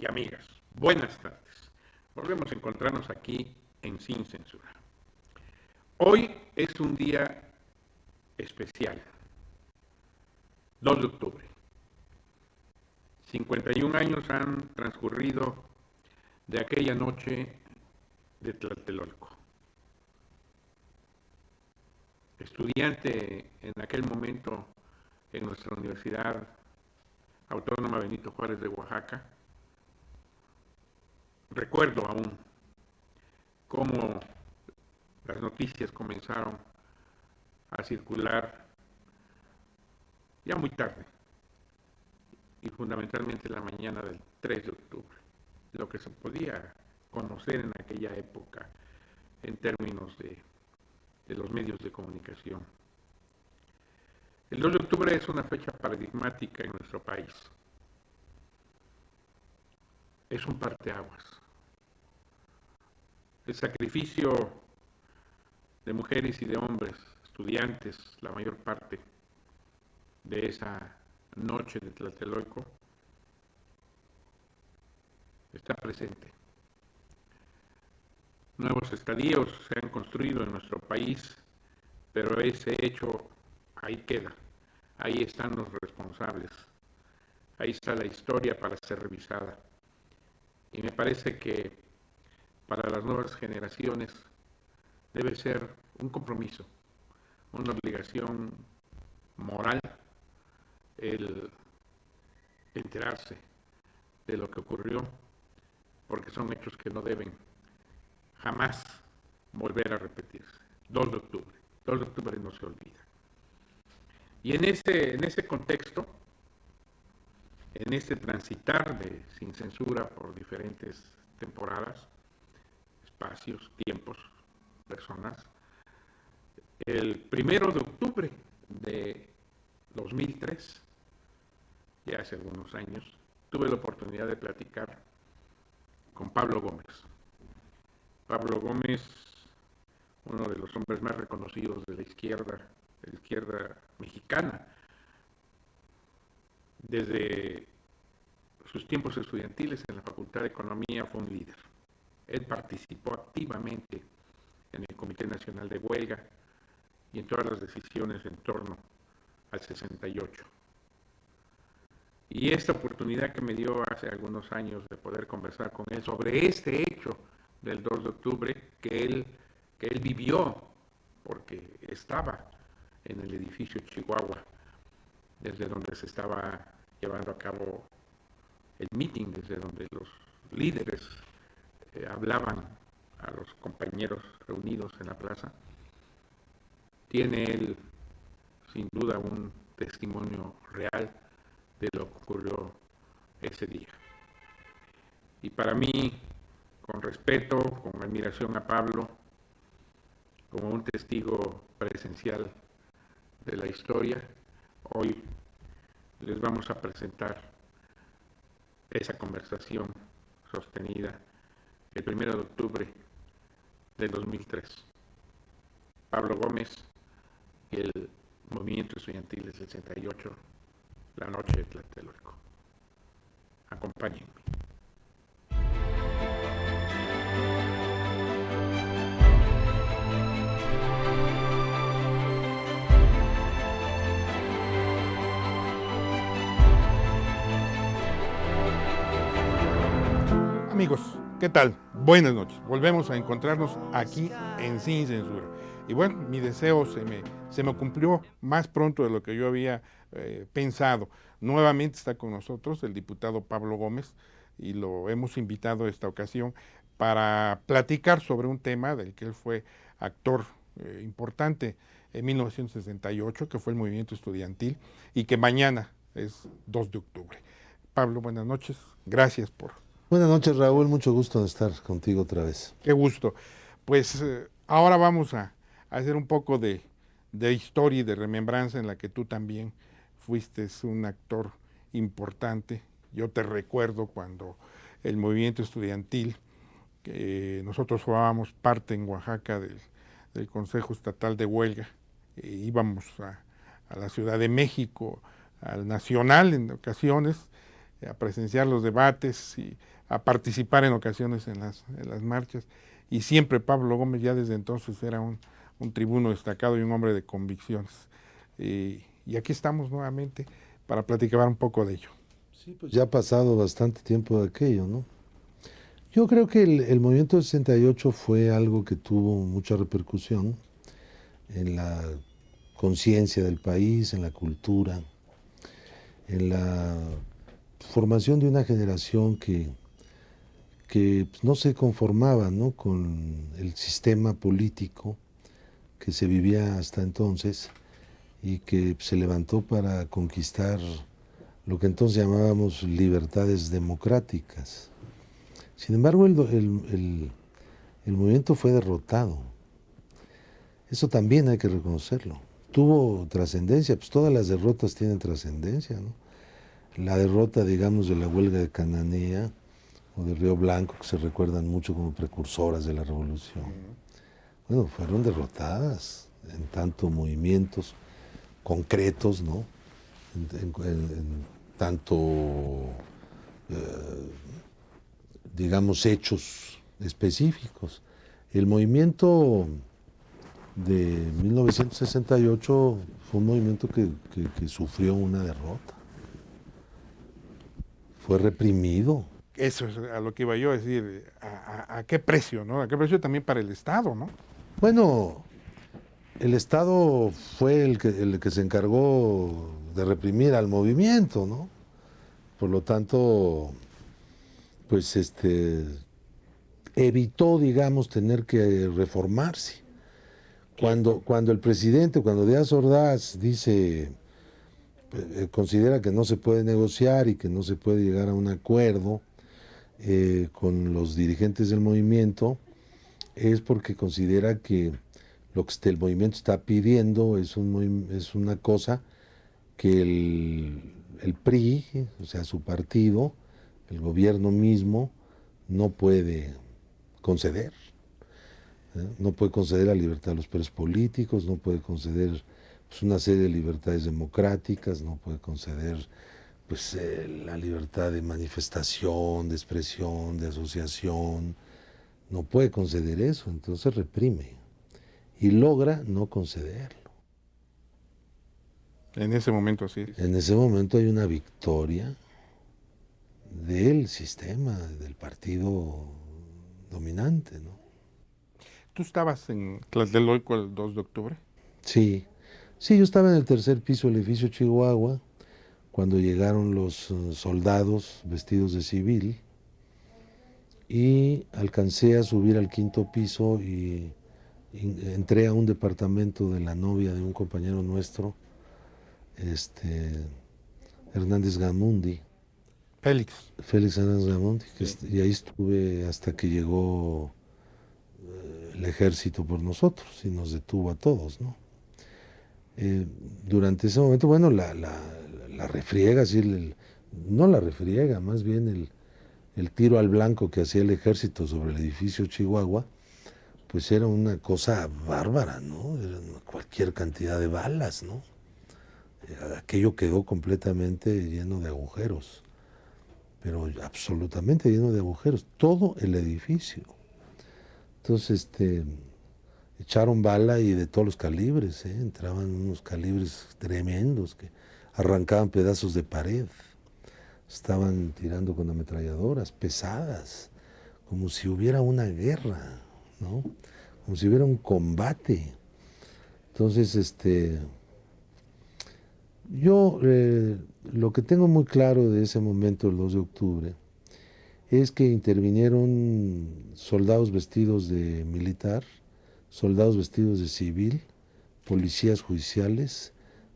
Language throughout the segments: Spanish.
amigas, buenas tardes. Volvemos a encontrarnos aquí en Sin Censura. Hoy es un día especial, 2 de octubre. 51 años han transcurrido de aquella noche de Tlatelolco. Estudiante en aquel momento en nuestra Universidad Autónoma Benito Juárez de Oaxaca, recuerdo aún cómo las noticias comenzaron a circular ya muy tarde y fundamentalmente la mañana del 3 de octubre, lo que se podía conocer en aquella época en términos de los medios de comunicación. El 2 de octubre es una fecha paradigmática en nuestro país. Es un parteaguas. El sacrificio de mujeres y de hombres, estudiantes, la mayor parte de esa noche de Tlatelolco, está presente. Nuevos estadios se han construido en nuestro país, pero ese hecho ahí queda. Ahí están los responsables. Ahí está la historia para ser revisada. Y me parece que para las nuevas generaciones debe ser un compromiso, una obligación moral el enterarse de lo que ocurrió, porque son hechos que no deben jamás volver a repetirse. 2 de octubre. 2 de octubre no se olvida. Y en ese contexto, en este transitar de Sin Censura por diferentes temporadas, espacios, tiempos, personas, el 1 de octubre de 2003, ya hace algunos años, tuve la oportunidad de platicar con Pablo Gómez. Pablo Gómez, uno de los hombres más reconocidos de la izquierda mexicana, desde sus tiempos estudiantiles en la Facultad de Economía fue un líder. Él participó activamente en el Comité Nacional de Huelga y en todas las decisiones en torno al 68. Y esta oportunidad que me dio hace algunos años de poder conversar con él sobre este hecho del 2 de octubre que él vivió, porque estaba en el edificio Chihuahua, desde donde se estaba llevando a cabo el meeting, desde donde los líderes hablaban a los compañeros reunidos en la plaza. Tiene él, sin duda, un testimonio real de lo que ocurrió ese día. Y para mí, con respeto, con admiración a Pablo, como un testigo presencial de la historia, hoy les vamos a presentar esa conversación sostenida el 1 de octubre del 2003. Pablo Gómez y el movimiento estudiantil del 68, la noche de Tlatelolco. Acompáñenme. Amigos, ¿qué tal? Buenas noches. Volvemos a encontrarnos aquí en Sin Censura. Y bueno, mi deseo se me cumplió más pronto de lo que yo había pensado. Nuevamente está con nosotros el diputado Pablo Gómez y lo hemos invitado esta ocasión para platicar sobre un tema del que él fue actor importante en 1968, que fue el movimiento estudiantil, y que mañana es 2 de octubre. Pablo, buenas noches. Gracias por... Buenas noches, Raúl, mucho gusto de estar contigo otra vez. Qué gusto. Pues ahora vamos a hacer un poco de historia y de remembranza en la que tú también fuiste un actor importante. Yo te recuerdo cuando el movimiento estudiantil, nosotros formábamos parte en Oaxaca del Consejo Estatal de Huelga, íbamos a la Ciudad de México, al Nacional en ocasiones, a presenciar los debates y a participar en ocasiones en las marchas. Y siempre Pablo Gómez ya desde entonces era un tribuno destacado y un hombre de convicciones. Y aquí estamos nuevamente para platicar un poco de ello. Sí, pues ya ha pasado bastante tiempo de aquello, ¿no? Yo creo que el movimiento del 68 fue algo que tuvo mucha repercusión en la conciencia del país, en la cultura, en la formación de una generación que pues, no se conformaba, ¿no?, con el sistema político que se vivía hasta entonces y que se levantó para conquistar lo que entonces llamábamos libertades democráticas. Sin embargo, el movimiento fue derrotado. Eso también hay que reconocerlo. Tuvo trascendencia, pues todas las derrotas tienen trascendencia, ¿no? La derrota, digamos, de la huelga de Cananea o de Río Blanco, que se recuerdan mucho como precursoras de la revolución. Bueno, fueron derrotadas en tanto movimientos concretos, ¿no? En tanto, digamos, hechos específicos. El movimiento de 1968 fue un movimiento que sufrió una derrota. Fue reprimido. Eso es a lo que iba yo a decir, ¿a qué precio, no? ¿A qué precio también para el Estado, no? Bueno, el Estado fue el que se encargó de reprimir al movimiento, ¿no? Por lo tanto, pues evitó, digamos, tener que reformarse. Cuando el presidente, cuando Díaz Ordaz dice, considera que no se puede negociar y que no se puede llegar a un acuerdo con los dirigentes del movimiento, es porque considera que lo que el movimiento está pidiendo es una cosa que el PRI, o sea, su partido, el gobierno mismo, no puede conceder. No puede conceder la libertad de los presos políticos, no puede conceder pues, una serie de libertades democráticas, no puede conceder pues, la libertad de manifestación, de expresión, de asociación, no puede conceder eso, entonces reprime y logra no concederlo. En ese momento así es. En ese momento hay una victoria del sistema, del partido dominante, ¿no? ¿Tú estabas en Tlatelolco el 2 de octubre? Sí, yo estaba en el tercer piso del edificio Chihuahua cuando llegaron los soldados vestidos de civil y alcancé a subir al quinto piso y entré a un departamento de la novia de un compañero nuestro, Hernández Gamundi. Félix Hernández Gamundi, y ahí estuve hasta que llegó el ejército por nosotros y nos detuvo a todos, ¿no? Durante ese momento, bueno, la refriega, sí, no la refriega, más bien el tiro al blanco que hacía el ejército sobre el edificio Chihuahua, pues era una cosa bárbara, ¿no? Era cualquier cantidad de balas, ¿no? Aquello quedó completamente lleno de agujeros, pero absolutamente lleno de agujeros, todo el edificio. Entonces, echaron bala y de todos los calibres, entraban unos calibres tremendos que arrancaban pedazos de pared, estaban tirando con ametralladoras pesadas, como si hubiera una guerra, ¿no? Como si hubiera un combate. Entonces, yo lo que tengo muy claro de ese momento, el 2 de octubre, es que intervinieron soldados vestidos de militar, soldados vestidos de civil, policías judiciales,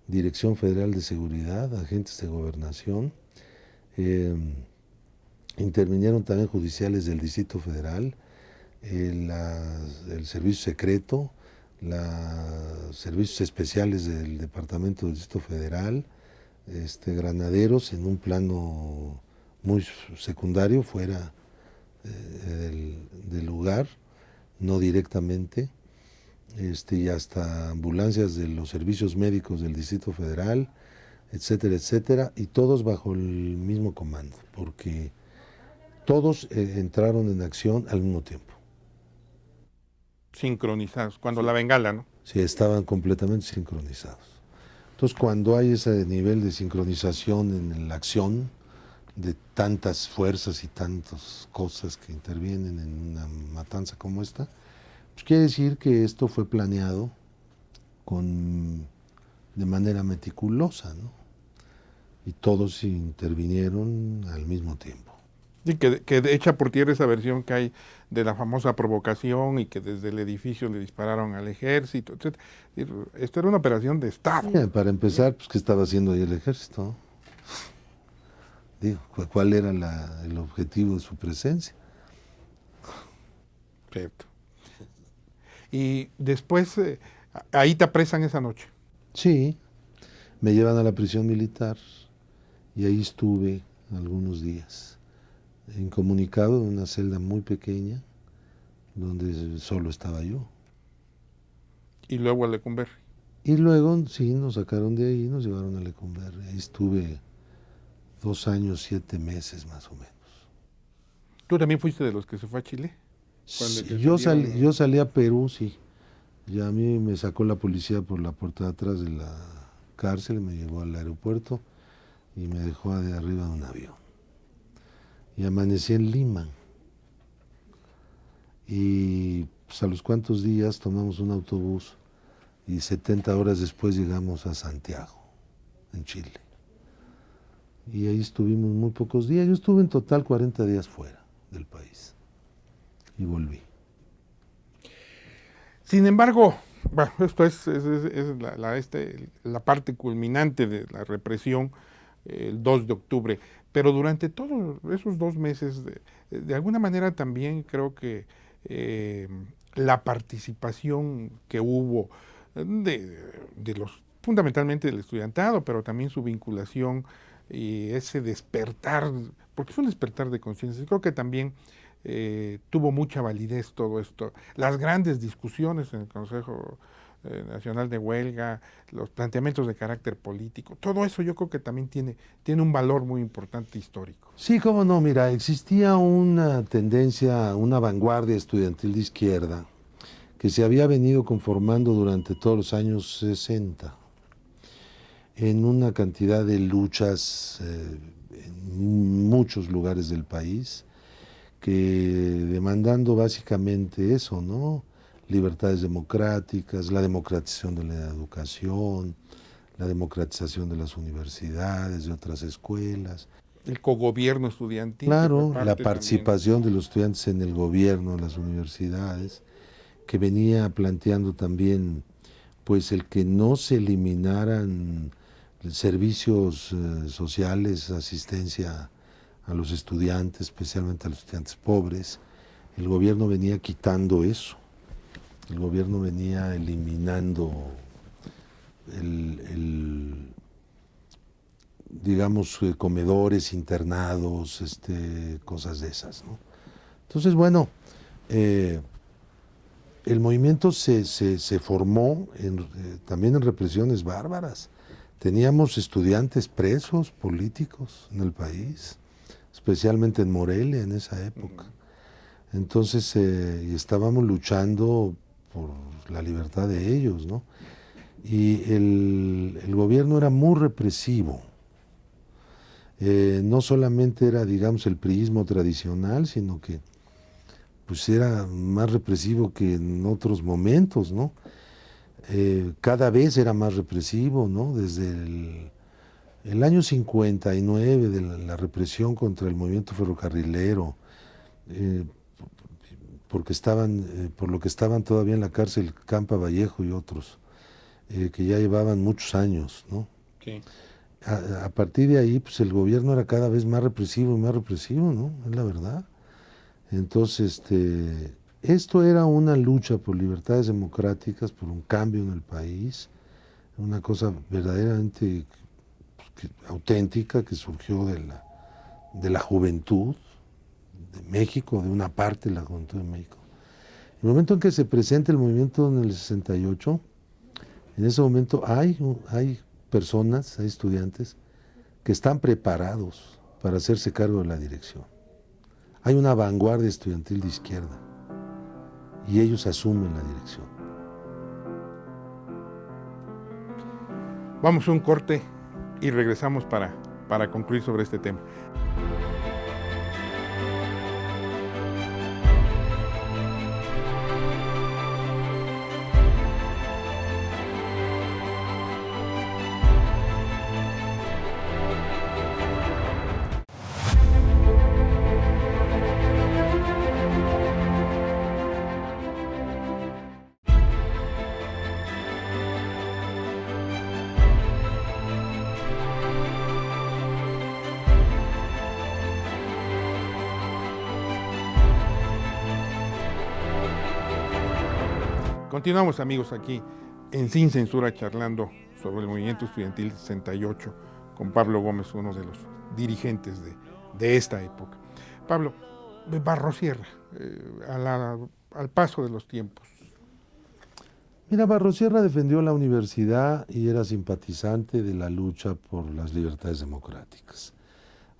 Dirección Federal de Seguridad, agentes de gobernación, intervinieron también judiciales del Distrito Federal, el Servicio Secreto, los servicios especiales del Departamento del Distrito Federal, granaderos en un plano muy secundario, fuera del lugar, no directamente, y hasta ambulancias de los servicios médicos del Distrito Federal, etcétera, etcétera, y todos bajo el mismo comando, porque todos entraron en acción al mismo tiempo. Sincronizados, cuando la bengala, ¿no? Sí, estaban completamente sincronizados. Entonces, cuando hay ese nivel de sincronización en la acción de tantas fuerzas y tantas cosas que intervienen en una matanza como esta, pues quiere decir que esto fue planeado de manera meticulosa, ¿no? Y todos intervinieron al mismo tiempo. Y que echa por tierra esa versión que hay de la famosa provocación y que desde el edificio le dispararon al ejército, etc. Esto era una operación de Estado. Para empezar, pues, ¿qué estaba haciendo ahí el ejército? Digo, ¿cuál era el objetivo de su presencia? Cierto. Y después, ahí te apresan esa noche. Sí, me llevan a la prisión militar y ahí estuve algunos días, incomunicado en una celda muy pequeña, donde solo estaba yo. Y luego a Lecumberri. Y luego, sí, nos sacaron de ahí, nos llevaron a Lecumberri. Ahí estuve 2 años, 7 meses más o menos. ¿Tú también fuiste de los que se fue a Chile? Sí, yo salí a Perú, sí. Y a mí me sacó la policía por la puerta de atrás de la cárcel, me llevó al aeropuerto y me dejó de arriba de un avión. Y amanecí en Lima. Y pues, a los cuantos días tomamos un autobús y 70 horas después llegamos a Santiago, en Chile. Y ahí estuvimos muy pocos días. Yo estuve en total 40 días fuera del país y volví. Sin embargo, bueno, esto es la parte culminante de la represión, el 2 de octubre. Pero durante todos esos 2 meses, de alguna manera también creo que la participación que hubo fundamentalmente del estudiantado, pero también su vinculación y ese despertar, porque fue un despertar de conciencia. Creo que también tuvo mucha validez todo esto. Las grandes discusiones en el Consejo Nacional de Huelga, los planteamientos de carácter político, todo eso yo creo que también tiene un valor muy importante histórico. Sí, cómo no, mira, existía una tendencia, una vanguardia estudiantil de izquierda que se había venido conformando durante todos los años 60 en una cantidad de luchas en muchos lugares del país, que demandando básicamente eso, ¿no? Libertades democráticas, la democratización de la educación, la democratización de las universidades, de otras escuelas. El cogobierno estudiantil. Claro, la participación de los estudiantes en el gobierno, en las universidades, que venía planteando también pues el que no se eliminaran servicios sociales, asistencia a los estudiantes, especialmente a los estudiantes pobres. El gobierno venía quitando eso. El gobierno venía eliminando digamos, comedores, internados, cosas de esas, ¿no? Entonces, bueno, el movimiento se formó también en represiones bárbaras. Teníamos estudiantes presos políticos en el país, especialmente en Morelia en esa época. Entonces, estábamos luchando por la libertad de ellos, ¿no? Y el gobierno era muy represivo. No solamente era, digamos, el priismo tradicional, sino que pues era más represivo que en otros momentos, ¿no? Cada vez era más represivo, ¿no? Desde el año 59 de la represión contra el movimiento ferrocarrilero, por lo que estaban todavía en la cárcel Campa Vallejo y otros, que ya llevaban muchos años, ¿no? Sí. A partir de ahí, pues el gobierno era cada vez más represivo, ¿no? Es la verdad. Entonces, esto era una lucha por libertades democráticas, por un cambio en el país, una cosa verdaderamente auténtica que surgió de la juventud de México, de una parte de la juventud de México. El momento en que se presenta el movimiento en el 68, en ese momento hay personas, hay estudiantes que están preparados para hacerse cargo de la dirección. Hay una vanguardia estudiantil de izquierda y ellos asumen la dirección. Vamos a un corte y regresamos para concluir sobre este tema. Continuamos, amigos, aquí en Sin Censura, charlando sobre el movimiento estudiantil 68 con Pablo Gómez, uno de los dirigentes de esta época. Pablo, Barrosierra, al paso de los tiempos. Mira, Barrosierra defendió la universidad y era simpatizante de la lucha por las libertades democráticas.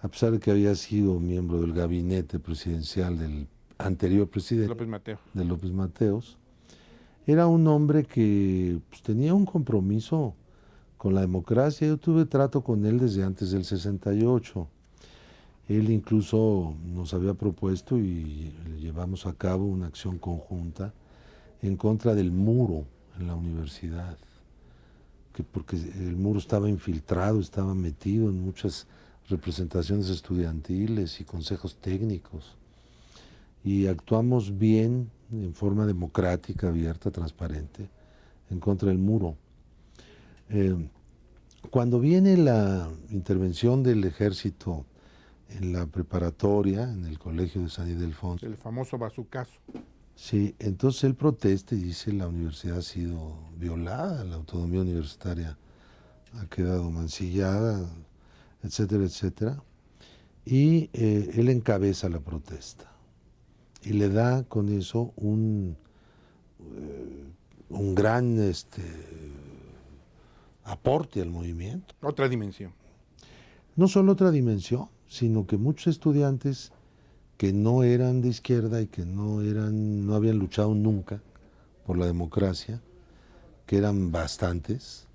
A pesar de que había sido miembro del gabinete presidencial del anterior presidente, de López Mateos, era un hombre que pues, tenía un compromiso con la democracia. Yo tuve trato con él desde antes del 68. Él incluso nos había propuesto y llevamos a cabo una acción conjunta en contra del muro en la universidad, porque el muro estaba infiltrado, estaba metido en muchas representaciones estudiantiles y consejos técnicos. Y actuamos bien, en forma democrática, abierta, transparente, en contra del muro. Cuando viene la intervención del ejército en la preparatoria, en el colegio de San Ildefonso, el famoso bazucazo. Sí, entonces él protesta y dice la universidad ha sido violada, la autonomía universitaria ha quedado mancillada, etcétera, etcétera. Y él encabeza la protesta y le da con eso un gran aporte al movimiento. Otra dimensión. No solo otra dimensión, sino que muchos estudiantes que no eran de izquierda y que no habían luchado nunca por la democracia, que eran bastantes,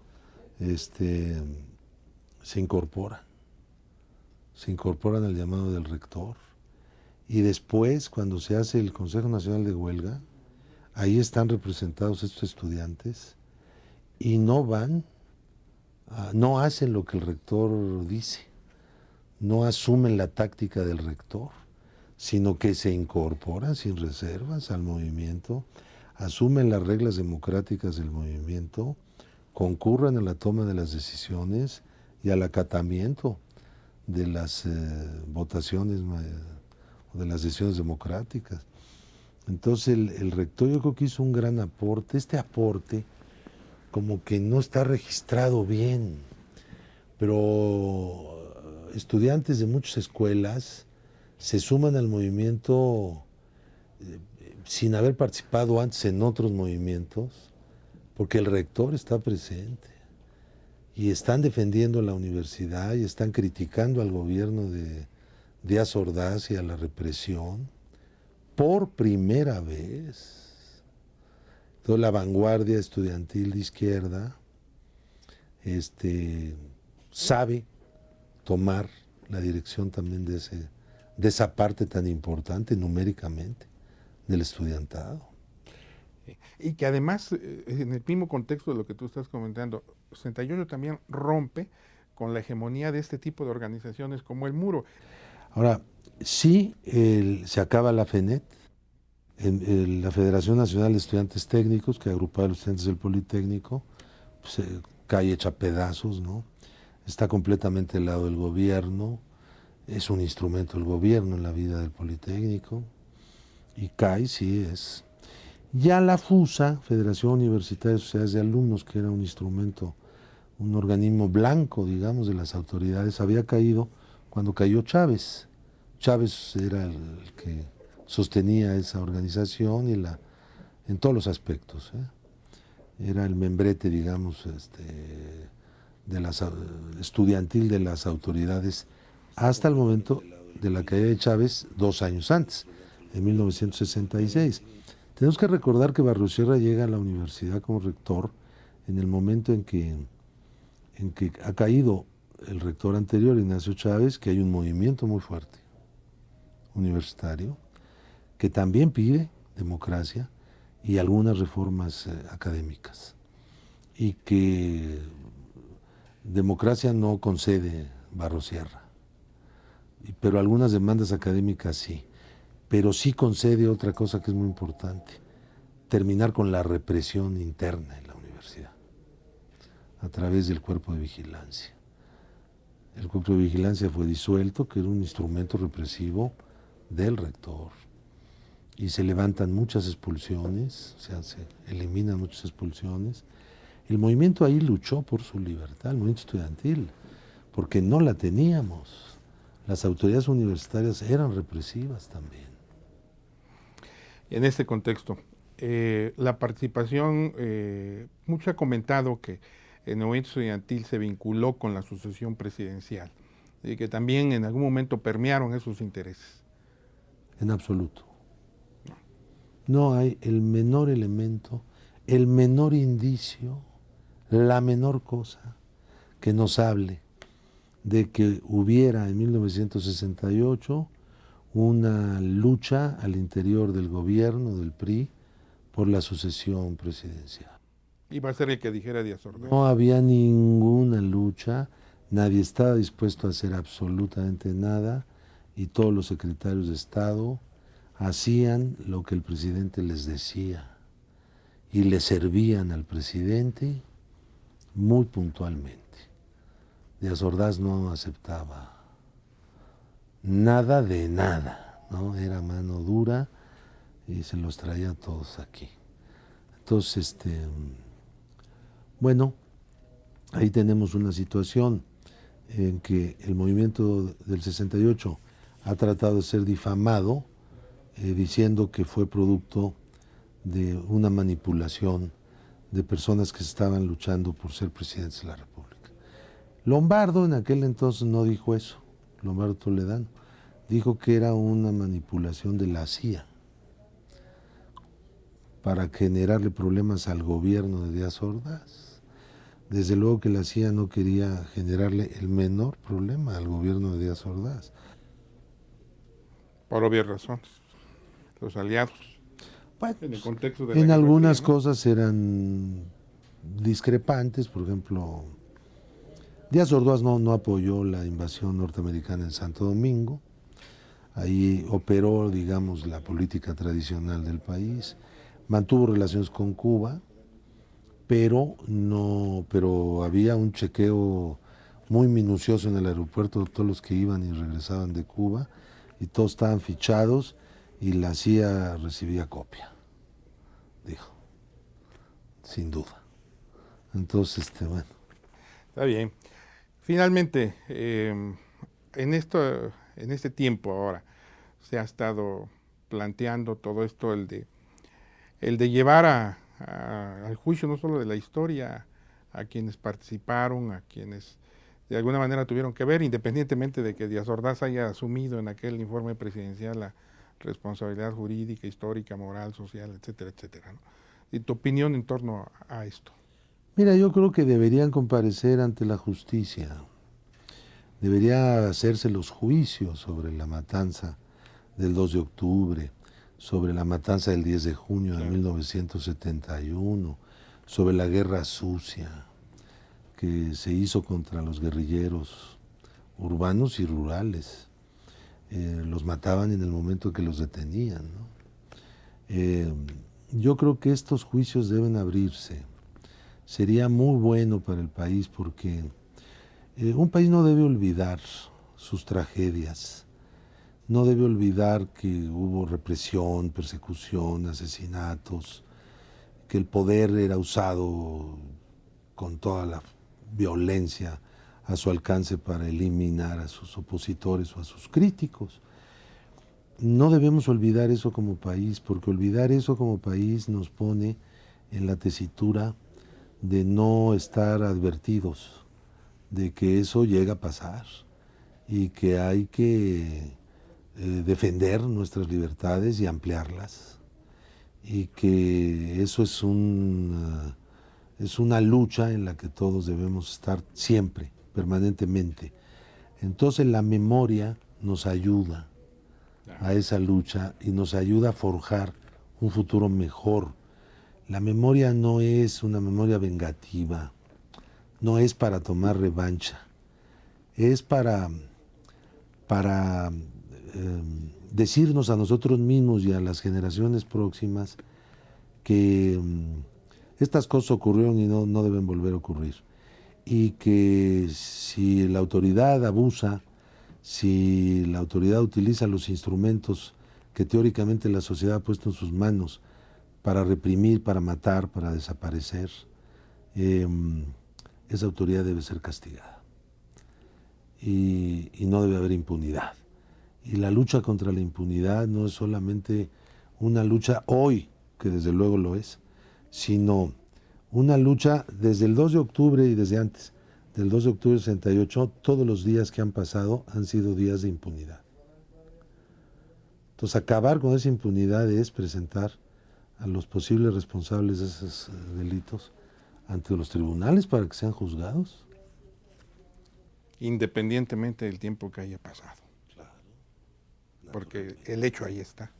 se incorporan al llamado del rector. Y después, cuando se hace el Consejo Nacional de Huelga, ahí están representados estos estudiantes y no hacen lo que el rector dice, no asumen la táctica del rector, sino que se incorporan sin reservas al movimiento, asumen las reglas democráticas del movimiento, concurren a la toma de las decisiones y al acatamiento de las votaciones de las decisiones democráticas. Entonces el rector yo creo que hizo un gran aporte. Este aporte como que no está registrado bien, pero estudiantes de muchas escuelas se suman al movimiento sin haber participado antes en otros movimientos, porque el rector está presente y están defendiendo la universidad y están criticando al gobierno de Díaz Ordaz y a la represión por primera vez. Toda la vanguardia estudiantil de izquierda sabe tomar la dirección también de esa parte tan importante numéricamente del estudiantado. Y que además, en el mismo contexto de lo que tú estás comentando, 68 también rompe con la hegemonía de este tipo de organizaciones como el Muro. Ahora, sí, se acaba la FENET, la Federación Nacional de Estudiantes Técnicos, que agrupaba a los estudiantes del Politécnico, pues, cae hecha pedazos, ¿no? Está completamente al lado del gobierno, es un instrumento del gobierno en la vida del Politécnico, y cae, sí es. Ya la FUSA, Federación Universitaria de Sociedades de Alumnos, que era un instrumento, un organismo blanco, digamos, de las autoridades, había caído cuando cayó Chávez. Chávez era el que sostenía esa organización en todos los aspectos. Era el membrete, digamos, estudiantil de las autoridades hasta el momento de la caída de Chávez 2 años antes, en 1966. Tenemos que recordar que Barriosierra llega a la universidad como rector en el momento en que ha caído el rector anterior, Ignacio Chávez, que hay un movimiento muy fuerte universitario, que también pide democracia y algunas reformas académicas, y que democracia no concede Barriosierra, pero algunas demandas académicas sí, pero sí concede otra cosa que es muy importante: terminar con la represión interna en la universidad a través del cuerpo de vigilancia. El cuerpo de vigilancia fue disuelto, que era un instrumento represivo del rector, y se levantan muchas expulsiones, o sea, se eliminan muchas expulsiones. El movimiento ahí luchó por su libertad, el movimiento estudiantil, porque no la teníamos. Las autoridades universitarias eran represivas también. En este contexto, la participación, mucho ha comentado que el movimiento estudiantil se vinculó con la sucesión presidencial y que también en algún momento permearon esos intereses. En absoluto. No hay el menor elemento, el menor indicio, la menor cosa que nos hable de que hubiera en 1968 una lucha al interior del gobierno, del PRI, por la sucesión presidencial. Iba a ser el que dijera Díaz Ordaz. No había ninguna lucha, nadie estaba dispuesto a hacer absolutamente nada, y todos los secretarios de Estado hacían lo que el presidente les decía y le servían al presidente muy puntualmente. Díaz Ordaz no aceptaba nada de nada, ¿no? Era mano dura y se los traía a todos aquí. Entonces, bueno, ahí tenemos una situación en que el movimiento del 68 ha tratado de ser difamado, diciendo que fue producto de una manipulación de personas que estaban luchando por ser presidentes de la República. Lombardo en aquel entonces no dijo eso, Lombardo Toledano, dijo que era una manipulación de la CIA para generarle problemas al gobierno de Díaz Ordaz. Desde luego que la CIA no quería generarle el menor problema al gobierno de Díaz Ordaz. Por obvias razones. Los aliados. Bueno, en el contexto de en la algunas Guerra Fría, ¿no? cosas eran discrepantes, por ejemplo, Díaz Ordaz no apoyó la invasión norteamericana en Santo Domingo, ahí operó, digamos, la política tradicional del país, mantuvo relaciones con Cuba, pero había un chequeo muy minucioso en el aeropuerto de todos los que iban y regresaban de Cuba, y todos estaban fichados, y la CIA recibía copia, dijo, sin duda. Entonces, bueno. Está bien. Finalmente, en este tiempo ahora se ha estado planteando todo esto, el de llevar al juicio no solo de la historia a quienes participaron, a quienes de alguna manera tuvieron que ver, independientemente de que Díaz Ordaz haya asumido en aquel informe presidencial la responsabilidad jurídica, histórica, moral, social, etcétera, etcétera, ¿no? ¿Y tu opinión en torno a esto? Mira, yo creo que deberían comparecer ante la justicia. Debería hacerse los juicios sobre la matanza del 2 de octubre, sobre la matanza del 10 de junio de 1971, sobre la guerra sucia que se hizo contra los guerrilleros urbanos y rurales. Los mataban en el momento que los detenían, ¿no? Yo creo que estos juicios deben abrirse. Sería muy bueno para el país, porque un país no debe olvidar sus tragedias, no debe olvidar que hubo represión, persecución, asesinatos, que el poder era usado con toda la violencia a su alcance para eliminar a sus opositores o a sus críticos. No debemos olvidar eso como país, porque olvidar eso como país nos pone en la tesitura de no estar advertidos de que eso llega a pasar y que hay que defender nuestras libertades y ampliarlas, y que eso es una lucha en la que todos debemos estar siempre, permanentemente. Entonces la memoria nos ayuda a esa lucha y nos ayuda a forjar un futuro mejor. La memoria no es una memoria vengativa, no es para tomar revancha, es para decirnos a nosotros mismos y a las generaciones próximas que estas cosas ocurrieron y no deben volver a ocurrir. Y que si la autoridad abusa, si la autoridad utiliza los instrumentos que teóricamente la sociedad ha puesto en sus manos para reprimir, para matar, para desaparecer, esa autoridad debe ser castigada. Y no debe haber impunidad. Y la lucha contra la impunidad no es solamente una lucha hoy, que desde luego lo es, sino una lucha desde el 2 de octubre y desde antes, del 2 de octubre del 68, todos los días que han pasado han sido días de impunidad. Entonces, acabar con esa impunidad es presentar a los posibles responsables de esos delitos ante los tribunales para que sean juzgados. Independientemente del tiempo que haya pasado. Claro. Porque el hecho ahí está.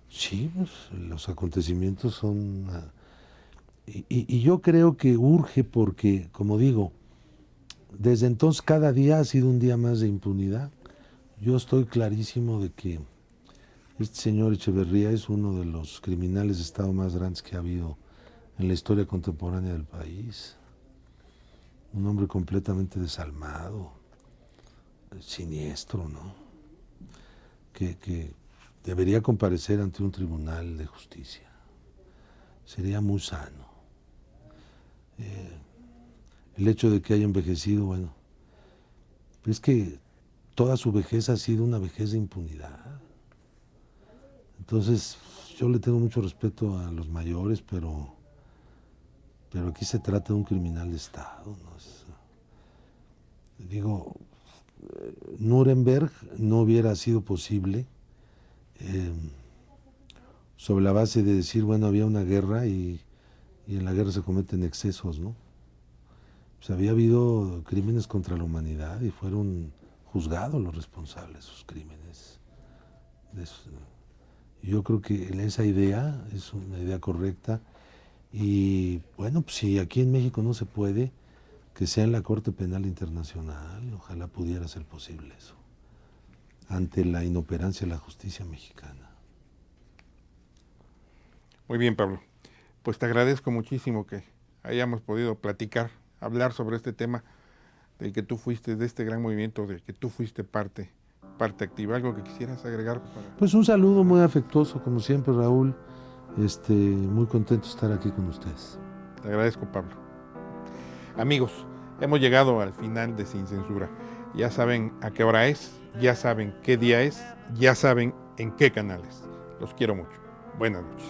Sí, pues, los acontecimientos son... Y yo creo que urge porque, como digo, desde entonces cada día ha sido un día más de impunidad. Yo estoy clarísimo de que este señor Echeverría es uno de los criminales de Estado más grandes que ha habido en la historia contemporánea del país. Un hombre completamente desalmado, siniestro, ¿no? Que debería comparecer ante un tribunal de justicia. Sería muy sano. El hecho de que haya envejecido, bueno, es que toda su vejez ha sido una vejez de impunidad. Entonces, yo le tengo mucho respeto a los mayores, pero aquí se trata de un criminal de Estado, ¿no? Digo, Nuremberg no hubiera sido posible sobre la base de decir, bueno, había una guerra y en la guerra se cometen excesos, ¿no? Pues había habido crímenes contra la humanidad y fueron juzgados los responsables de sus crímenes. Yo creo que esa idea es una idea correcta y bueno, pues si aquí en México no se puede, que sea en la Corte Penal Internacional, ojalá pudiera ser posible eso, ante la inoperancia de la justicia mexicana. Muy bien, Pablo. Pues te agradezco muchísimo que hayamos podido platicar, hablar sobre este tema del que tú fuiste, de este gran movimiento del que tú fuiste parte activa. ¿Algo que quisieras agregar? Pues un saludo muy afectuoso, como siempre, Raúl. Muy contento de estar aquí con ustedes. Te agradezco, Pablo. Amigos, hemos llegado al final de Sin Censura. Ya saben a qué hora es, ya saben qué día es, ya saben en qué canales. Los quiero mucho. Buenas noches.